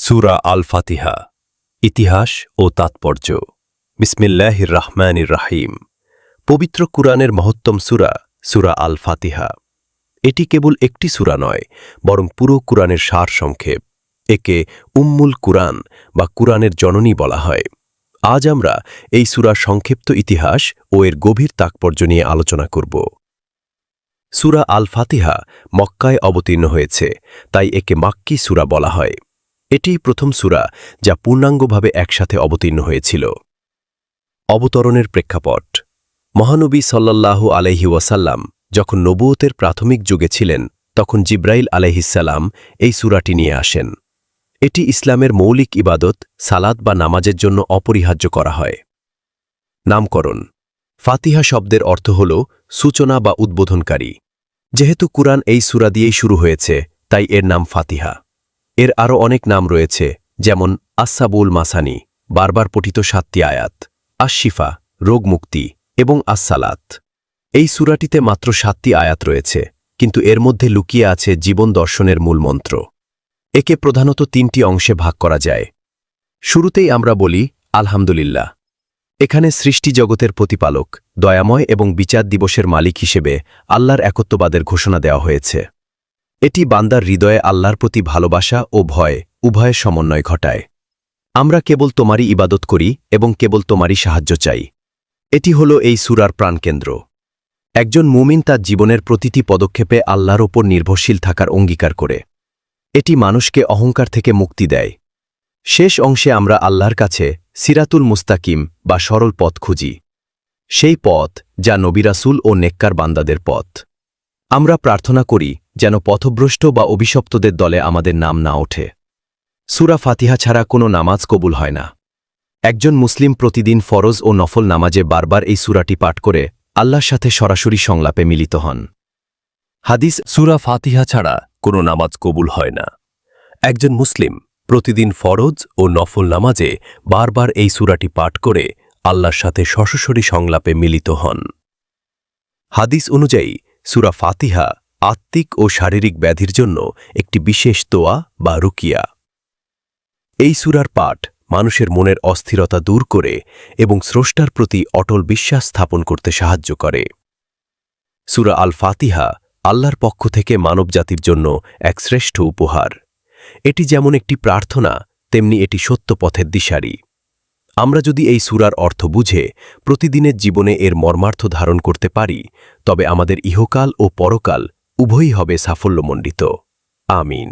সূরা আল ফাতিহা। ইতিহাস ও তাৎপর্য। বিসমিল্লাহির রহমানির রহিম। পবিত্র কুরআনের মহত্তম সূরা সূরা আল ফাতিহা। এটি কেবল একটি সূরা নয়, বরং পুরো কুরআনের সারসংক্ষেপ। একে উম্মুল কুরআন বা কুরআনের জননী বলা হয়। আজ আমরা এই সূরার সংক্ষিপ্ত ইতিহাস ও এর গভীর তাৎপর্য নিয়ে আলোচনা করব। সূরা আল ফাতিহা মক্কায় অবতীর্ণ হয়েছে, তাই একে মাক্কি সূরা বলা হয়। এটিই প্রথম সূরা যা পূর্ণাঙ্গভাবে একসাথে অবতীর্ণ হয়েছিল। অবতরণের প্রেক্ষাপট। মহানবী সাল্লাল্লাহু আলাইহি ওয়াসাল্লাম যখন নবুয়তের প্রাথমিক যুগে ছিলেন, তখন জিব্রাইল আলাইহিসসালাম এই সূরাটি নিয়ে আসেন। এটি ইসলামের মৌলিক ইবাদত সালাত বা নামাজের জন্য অপরিহার্য করা হয়। নামকরণ। ফাতিহা শব্দের অর্থ হল সূচনা বা উদ্বোধনকারী। যেহেতু কুরআন এই সূরা দিয়েই শুরু হয়েছে, তাই এর নাম ফাতিহা। এর আরও অনেক নাম রয়েছে, যেমন আসসাবুল মাসানি, বারবার পঠিত ৭টি আয়াত, আশ-শিফা, রোগ মুক্তি, এবং আস-সালাত। এই সূরাটিতে মাত্র ৭টি আয়াত রয়েছে, কিন্তু এর মধ্যে লুকিয়ে আছে জীবন দর্শনের মূল মন্ত্র। একে প্রধানত ৩টি অংশে ভাগ করা যায়। শুরুতেই আমরা বলি আলহামদুলিল্লাহ। এখানে সৃষ্টি জগতের প্রতিপালক, দয়াময় এবং বিচার দিবসের মালিক হিসেবে আল্লাহর একত্ববাদের ঘোষণা দেওয়া হয়েছে। এটি বান্দার হৃদয়ে আল্লাহর প্রতি ভালোবাসা ও ভয় উভয়ের সমন্বয় ঘটায়। আমরা কেবল তোমারই ইবাদত করি এবং কেবল তোমারই সাহায্য চাই। এটি হল এই সূরার প্রাণকেন্দ্র। একজন মুমিন তার জীবনের প্রতিটি পদক্ষেপে আল্লাহর ওপর নির্ভরশীল থাকার অঙ্গীকার করে। এটি মানুষকে অহংকার থেকে মুক্তি দেয়। শেষ অংশে আমরা আল্লাহর কাছে সিরাতুল মুস্তাকিম বা সরল পথ খুঁজি, সেই পথ যা নবী রাসূল ও নেককার বান্দাদের পথ। আমরা প্রার্থনা করি যেন পথভ্রষ্ট বা অভিশপ্তদের দলে আমাদের নাম না ওঠে। সূরা ফাতিহা ছাড়া কোনো নামাজ কবুল হয় না। একজন মুসলিম প্রতিদিন ফরজ ও নফল নামাজে বারবার এই সূরাটি পাঠ করে আল্লাহর সাথে সরাসরি সংলাপে মিলিত হন। হাদিস। সূরা ফাতিহা ছাড়া কোনো নামাজ কবুল হয় না। একজন মুসলিম প্রতিদিন ফরজ ও নফল নামাজে বারবার এই সূরাটি পাঠ করে আল্লাহর সাথে সরাসরি সংলাপে মিলিত হন। হাদিস অনুযায়ী সূরা ফাতিহা আত্মিক ও শারীরিক ব্যাধির জন্য একটি বিশেষ দোয়া বা রুকিয়া। এই সূরার পাঠ মানুষের মনের অস্থিরতা দূর করে এবং স্রষ্টার প্রতি অটল বিশ্বাস স্থাপন করতে সাহায্য করে। সূরা আল ফাতিহা আল্লাহর পক্ষ থেকে মানবজাতির জন্য এক শ্রেষ্ঠ উপহার। এটি যেমন একটি প্রার্থনা, তেমনি এটি সত্য পথের দিশারি। আমরা যদি এই সূরার অর্থ বুঝে প্রতিদিনের জীবনে এর মর্মার্থ ধারণ করতে পারি, তবে আমাদের ইহকাল ও পরকাল উভয়ই হবে সাফল্যমণ্ডিত। আমিন।